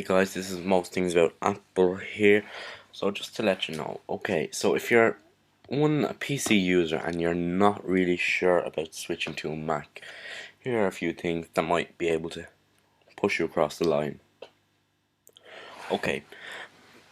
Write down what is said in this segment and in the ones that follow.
guys, this is most things about Apple here. So just to let you know, okay, so if you're a PC user and you're not really sure about switching to a Mac, here are a few things that might be able to push you across the line. Okay,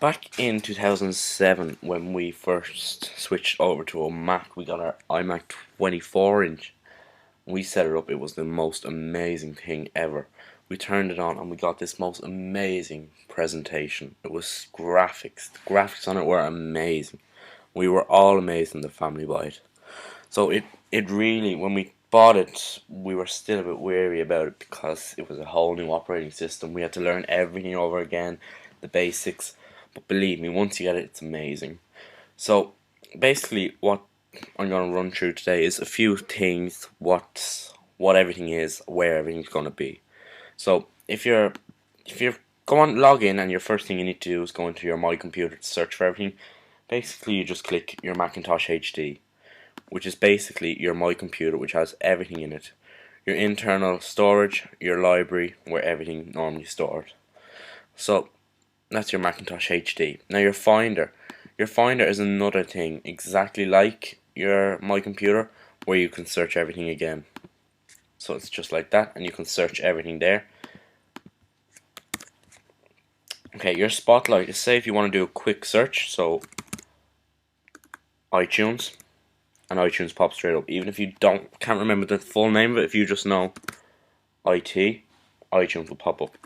back in 2007 when we first switched over to a Mac, we got our iMac 24-inch. We set it up, it was the most amazing thing ever. We turned it on and we got this most amazing presentation. It was graphics. The graphics on it were amazing. We were all amazed in the family by it. So it really, when we bought it, we were still a bit wary about it because it was a whole new operating system. We had to learn everything over again, the basics. But believe me, once you get it, it's amazing. So basically what I'm going to run through today is a few things, what everything is, where everything's going to be. So if you're log in, and your first thing you need to do is go into your My Computer to search for everything. Basically you just click your Macintosh HD, which is basically your My Computer, which has everything in it. Your internal storage, your library, where everything normally stored. So that's your Macintosh HD. Now your Finder is another thing exactly like your My Computer, where you can search everything again. So it's just like that, and you can search everything there. Okay, your Spotlight is, say if you want to do a quick search, so iTunes, and iTunes pops straight up. Even if you can't remember the full name of it, if you just know IT, iTunes will pop up.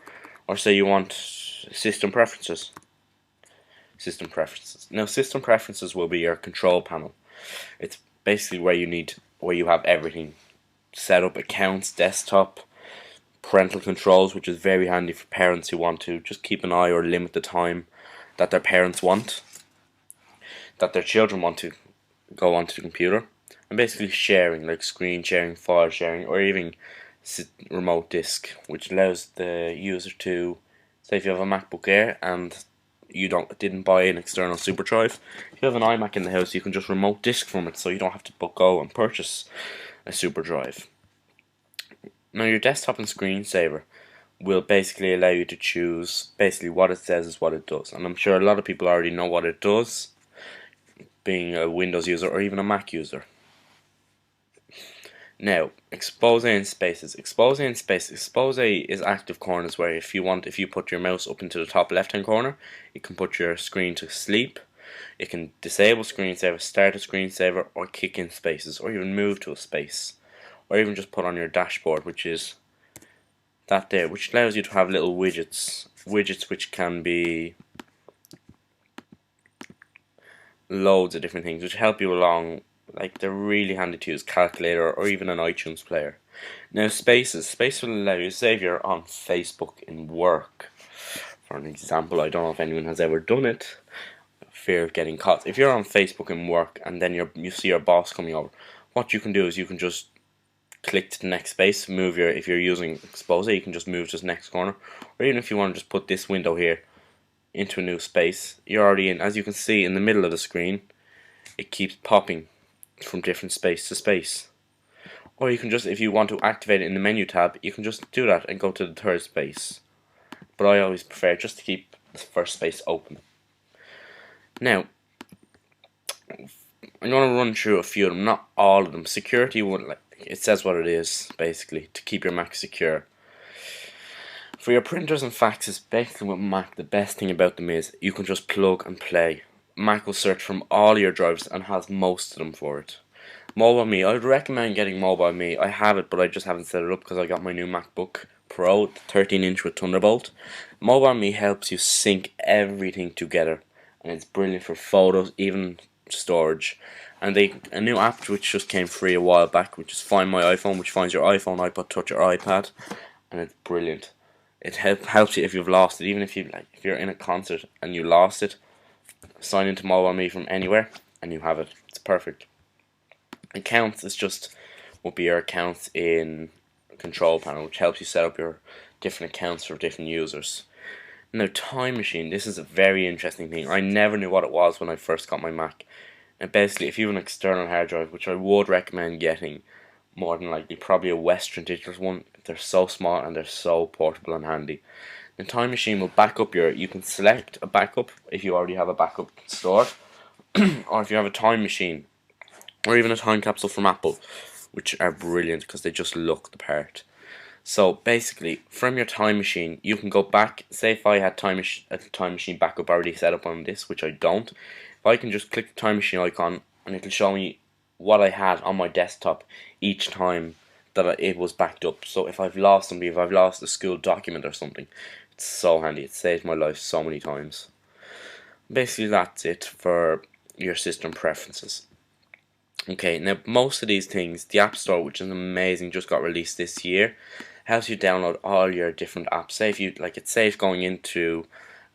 Or say you want system preferences. Now system preferences will be your control panel. It's basically where you have everything set up: accounts, desktop, parental controls, which is very handy for parents who want to just keep an eye or limit the time that their children want to go onto the computer. And basically sharing, like screen sharing, file sharing, or even remote disk, which allows the user to, say if you have a MacBook Air and you didn't buy an external super drive, if you have an iMac in the house, you can just remote disk from it, so you don't have to go and purchase a super drive. Now your desktop and screensaver will basically allow you to choose basically what it says is what it does, and I'm sure a lot of people already know what it does, being a Windows user or even a Mac user. Now, expose and spaces. Expose is active corners, where if you put your mouse up into the top left hand corner, it can put your screen to sleep. It can disable screensaver, start a screensaver, or kick in spaces, or even move to a space, or even just put on your dashboard, which is that there, which allows you to have little widgets which can be loads of different things, which help you along. Like, they're really handy to use, calculator or even an iTunes player. Now space will allow you, say if you're on Facebook in work, for an example, I don't know if anyone has ever done it, fear of getting caught. If you're on Facebook in work and then you see your boss coming over, what you can do is you can just click to the next space, if you're using Expose, you can just move to the next corner, or even if you want to just put this window here into a new space, you're already in. As you can see in the middle of the screen, it keeps popping from different space to space. Or you can just, if you want to activate it in the menu tab, you can just do that and go to the third space. But I always prefer just to keep the first space open. Now, I'm going to run through a few of them, not all of them. Security, it says what it is, basically, to keep your Mac secure. For your printers and faxes, basically with Mac, the best thing about them is you can just plug and play. Mac will search from all your drives and has most of them for it. MobileMe, I would recommend getting MobileMe. I have it, but I just haven't set it up because I got my new MacBook Pro, 13-inch with Thunderbolt. MobileMe helps you sync everything together, and it's brilliant for photos, even storage. And a new app which just came free a while back, which is Find My iPhone, which finds your iPhone, iPod Touch, or iPad, and it's brilliant. It helps you if you've lost it, even if you're in a concert and you lost it. Sign into MobileMe from anywhere and you have it. It's perfect. Accounts would be your accounts in control panel, which helps you set up your different accounts for different users. Now, Time Machine, this is a very interesting thing. I never knew what it was when I first got my Mac. And basically, if you have an external hard drive, which I would recommend getting, more than likely probably a Western Digital one, they're so small and they're so portable and handy. The Time Machine will back up you can select a backup if you already have a backup stored, or if you have a time machine, or even a time capsule from Apple, which are brilliant because they just look the part. So basically, from your time machine, you can go back. Say if I had a time machine backup already set up on this, which I don't, if I can just click the time machine icon and it'll show me what I had on my desktop each time that it was backed up. So if I've lost something, if I've lost a school document or something, it's so handy. It saved my life so many times. Basically, that's it for your system preferences. Okay, now most of these things, the App Store, which is amazing, just got released this year, helps you download all your different apps. Say if you like, it's safe going into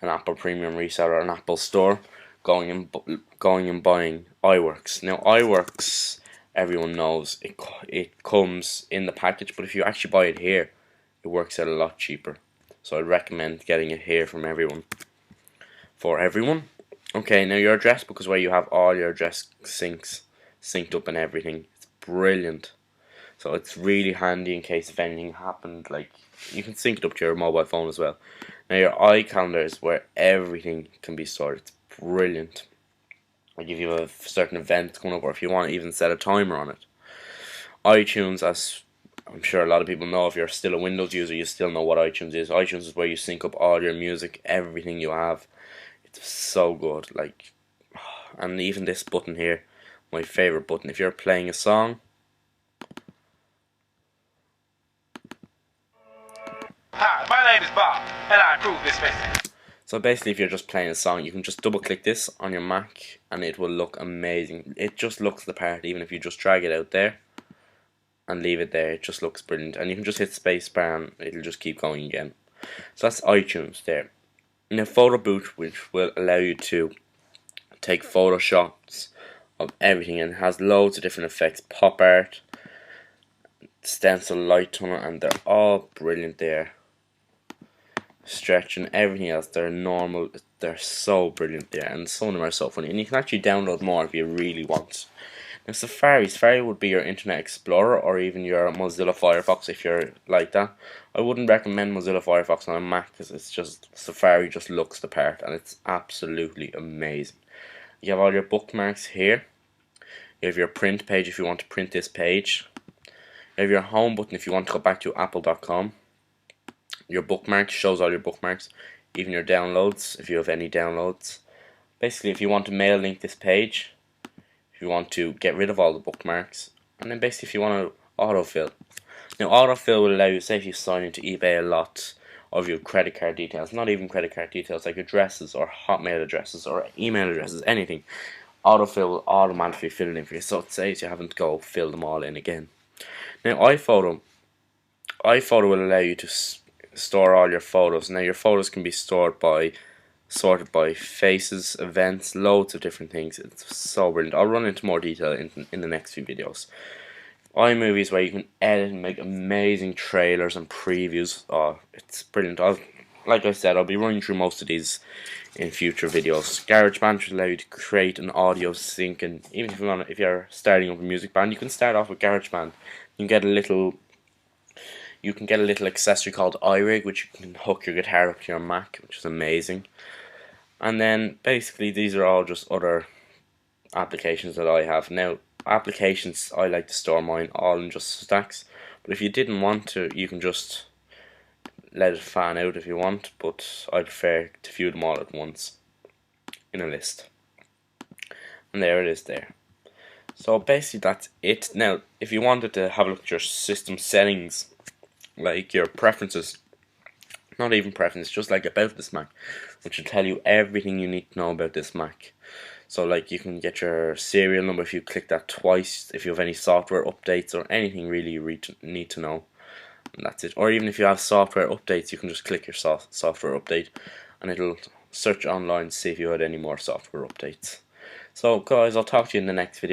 an Apple Premium reseller or an Apple Store, going and buying iWorks. Now iWorks, everyone knows it comes in the package, but if you actually buy it here, it works out a lot cheaper. So I'd recommend getting it here from everyone. For everyone. Okay, now your address book is where you have all your address synced up and everything. It's brilliant. So it's really handy in case if anything happened. Like, you can sync it up to your mobile phone as well. Now your iCalendar is where everything can be stored. It's brilliant. Like if you have a certain event coming up, or if you want to even set a timer on it. iTunes, as I'm sure a lot of people know, if you're still a Windows user, you still know what iTunes is. iTunes is where you sync up all your music, everything you have. It's so good. Like, and even this button here, my favorite button. If you're playing a song, hi, my name is Bob, and I approve this message. So basically, if you're just playing a song, you can just double click this on your Mac and it will look amazing. It just looks the part, even if you just drag it out there and leave it there. It just looks brilliant. And you can just hit spacebar and it'll just keep going again. So that's iTunes there. Now Photo Booth, which will allow you to take photo shots of everything, and it has loads of different effects, pop art, stencil, light tunnel, and they're all brilliant there. Stretch and everything else, they're normal, they're so brilliant there, and some of them are so funny, and you can actually download more if you really want. Now Safari would be your Internet Explorer, or even your Mozilla Firefox if you're like that. I wouldn't recommend Mozilla Firefox on a Mac because it's just, Safari just looks the part and it's absolutely amazing. You have all your bookmarks here. You have your print page if you want to print this page. You have your home button if you want to go back to apple.com. Your bookmarks shows all your bookmarks, even your downloads if you have any downloads. Basically, if you want to mail link this page, if you want to get rid of all the bookmarks, and then basically if you want to autofill. Now autofill will allow you, say if you sign into eBay a lot of your credit card details, not even credit card details, like addresses or Hotmail addresses or email addresses, anything, autofill will automatically fill it in for you, so it saves you having to go fill them all in again. Now iPhoto will allow you to store all your photos. Now your photos can be sorted by faces, events, loads of different things. It's so brilliant. I'll run into more detail in the next few videos. iMovie is where you can edit and make amazing trailers and previews. Oh, it's brilliant. Like I said, I'll be running through most of these in future videos. GarageBand should allow you to create an audio sync, and even if you're starting up a music band, you can start off with GarageBand. You can get a little accessory called iRig, which you can hook your guitar up to your Mac, which is amazing. And then basically these are all just other applications that I have. Now applications, I like to store mine all in just stacks, but if you didn't want to, you can just let it fan out if you want, but I prefer to view them all at once in a list. And there it is there. So basically that's it. Now if you wanted to have a look at your system settings, like your preferences, not even preferences, just like about this Mac, which will tell you everything you need to know about this Mac. So like you can get your serial number if you click that twice, if you have any software updates or anything really you need to know, and that's it. Or even if you have software updates, you can just click your software update and it'll search online to see if you had any more software updates. So guys, I'll talk to you in the next video.